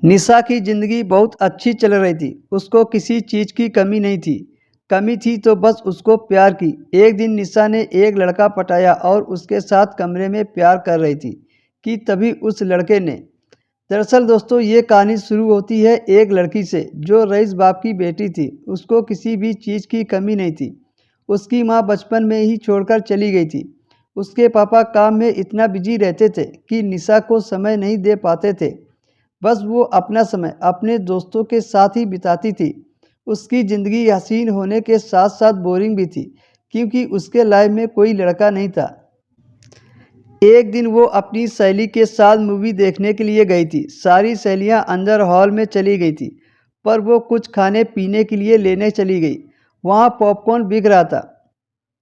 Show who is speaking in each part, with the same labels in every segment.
Speaker 1: निशा की ज़िंदगी बहुत अच्छी चल रही थी। उसको किसी चीज़ की कमी नहीं थी। कमी थी तो बस उसको प्यार की। एक दिन निशा ने एक लड़का पटाया और उसके साथ कमरे में प्यार कर रही थी कि तभी उस लड़के ने। दरअसल दोस्तों, ये कहानी शुरू होती है एक लड़की से जो रईस बाप की बेटी थी। उसको किसी भी चीज़ की कमी नहीं थी। उसकी माँ बचपन में ही छोड़कर चली गई थी। उसके पापा काम में इतना बिजी रहते थे कि निशा को समय नहीं दे पाते थे। बस वो अपना समय अपने दोस्तों के साथ ही बिताती थी। उसकी ज़िंदगी हसीन होने के साथ साथ बोरिंग भी थी, क्योंकि उसके लाइफ में कोई लड़का नहीं था। एक दिन वो अपनी सहेली के साथ मूवी देखने के लिए गई थी। सारी सहेलियां अंदर हॉल में चली गई थी, पर वो कुछ खाने पीने के लिए लेने चली गई। वहाँ पॉपकॉर्न बिक रहा था,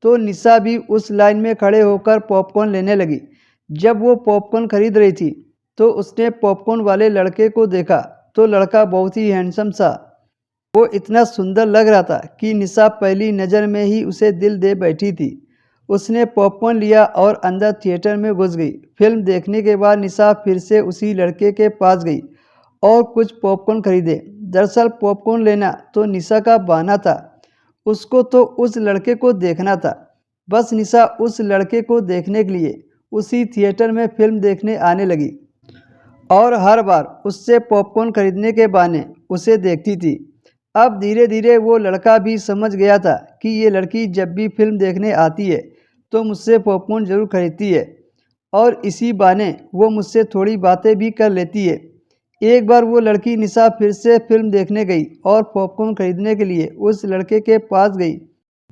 Speaker 1: तो निशा भी उस लाइन में खड़े होकर पॉपकॉर्न लेने लगी। जब वो पॉपकॉर्न खरीद रही थी, तो उसने पॉपकॉर्न वाले लड़के को देखा। तो लड़का बहुत ही हैंडसम सा। वो इतना सुंदर लग रहा था कि निशा पहली नज़र में ही उसे दिल दे बैठी थी। उसने पॉपकॉर्न लिया और अंदर थिएटर में घुस गई। फिल्म देखने के बाद निशा फिर से उसी लड़के के पास गई और कुछ पॉपकॉर्न खरीदे। दरअसल पॉपकॉर्न लेना तो निशा का बहाना था। उसको तो उस लड़के को देखना था। बस निशा उस लड़के को देखने के लिए उसी थिएटर में फिल्म देखने आने लगी और हर बार उससे पॉपकॉर्न खरीदने के बहाने उसे देखती थी। अब धीरे धीरे वो लड़का भी समझ गया था कि ये लड़की जब भी फिल्म देखने आती है तो मुझसे पॉपकॉर्न ज़रूर खरीदती है, और इसी बहाने वो मुझसे थोड़ी बातें भी कर लेती है। एक बार वो लड़की निशा फिर से फिल्म देखने गई और पॉपकॉर्न खरीदने के लिए उस लड़के के पास गई।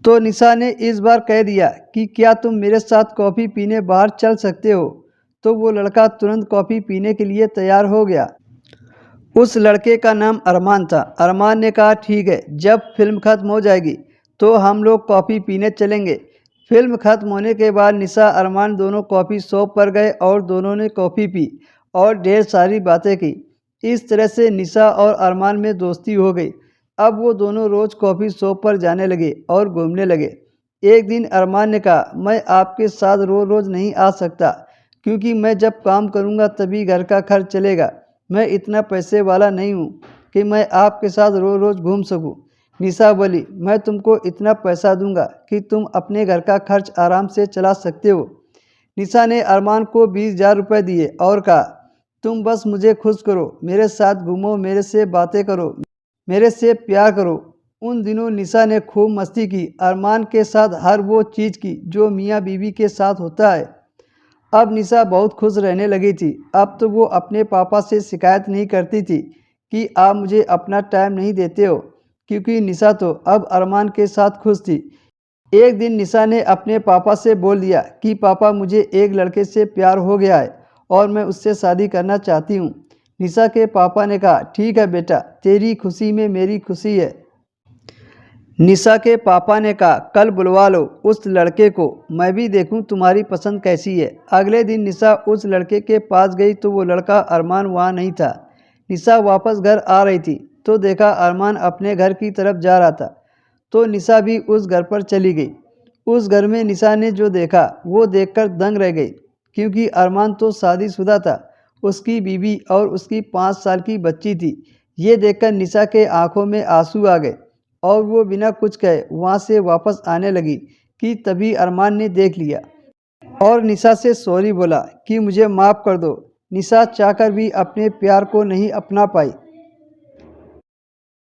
Speaker 1: तो निशा ने इस बार कह दिया कि क्या तुम मेरे साथ कॉफ़ी पीने बाहर चल सकते हो। तो वो लड़का तुरंत कॉफ़ी पीने के लिए तैयार हो गया। उस लड़के का नाम अरमान था। अरमान ने कहा, ठीक है, जब फिल्म ख़त्म हो जाएगी तो हम लोग कॉफ़ी पीने चलेंगे। फिल्म ख़त्म होने के बाद निशा अरमान दोनों कॉफ़ी शॉप पर गए और दोनों ने कॉफ़ी पी और ढेर सारी बातें की। इस तरह से निशा और अरमान में दोस्ती हो गई। अब वो दोनों रोज़ कॉफ़ी शॉप पर जाने लगे और घूमने लगे। एक दिन अरमान ने कहा, मैं आपके साथ रोज़ रोज़ नहीं आ सकता, क्योंकि मैं जब काम करूँगा तभी घर का खर्च चलेगा। मैं इतना पैसे वाला नहीं हूँ कि मैं आपके साथ रोज़ रोज़ घूम सकूँ। निशा बोली, मैं तुमको इतना पैसा दूंगा कि तुम अपने घर का खर्च आराम से चला सकते हो। निशा ने अरमान को 20,000 रुपये दिए और कहा, तुम बस मुझे खुश करो, मेरे साथ घूमो, मेरे से बातें करो, मेरे से प्यार करो। उन दिनों निशा ने खूब मस्ती की, अरमान के साथ हर वो चीज़ की जो मियाँ बीवी के साथ होता है। अब निशा बहुत खुश रहने लगी थी। अब तो वो अपने पापा से शिकायत नहीं करती थी कि आप मुझे अपना टाइम नहीं देते हो, क्योंकि निशा तो अब अरमान के साथ खुश थी। एक दिन निशा ने अपने पापा से बोल दिया कि पापा, मुझे एक लड़के से प्यार हो गया है और मैं उससे शादी करना चाहती हूँ। निशा के पापा ने कहा, ठीक है बेटा, तेरी खुशी में मेरी खुशी है। निशा के पापा ने कहा, कल बुलवा लो उस लड़के को, मैं भी देखूं तुम्हारी पसंद कैसी है। अगले दिन निशा उस लड़के के पास गई तो वो लड़का अरमान वहाँ नहीं था। निशा वापस घर आ रही थी तो देखा अरमान अपने घर की तरफ जा रहा था। तो निशा भी उस घर पर चली गई। उस घर में निशा ने जो देखा वो देखकर दंग रह गई, क्योंकि अरमान तो शादीशुदा था। उसकी बीवी और उसकी 5 साल की बच्ची थी। ये देखकर निशा के आंखों में आंसू आ गए और वो बिना कुछ कहे वहाँ से वापस आने लगी कि तभी अरमान ने देख लिया और निशा से सॉरी बोला कि मुझे माफ़ कर दो। निशा चाहकर भी अपने प्यार को नहीं अपना पाई।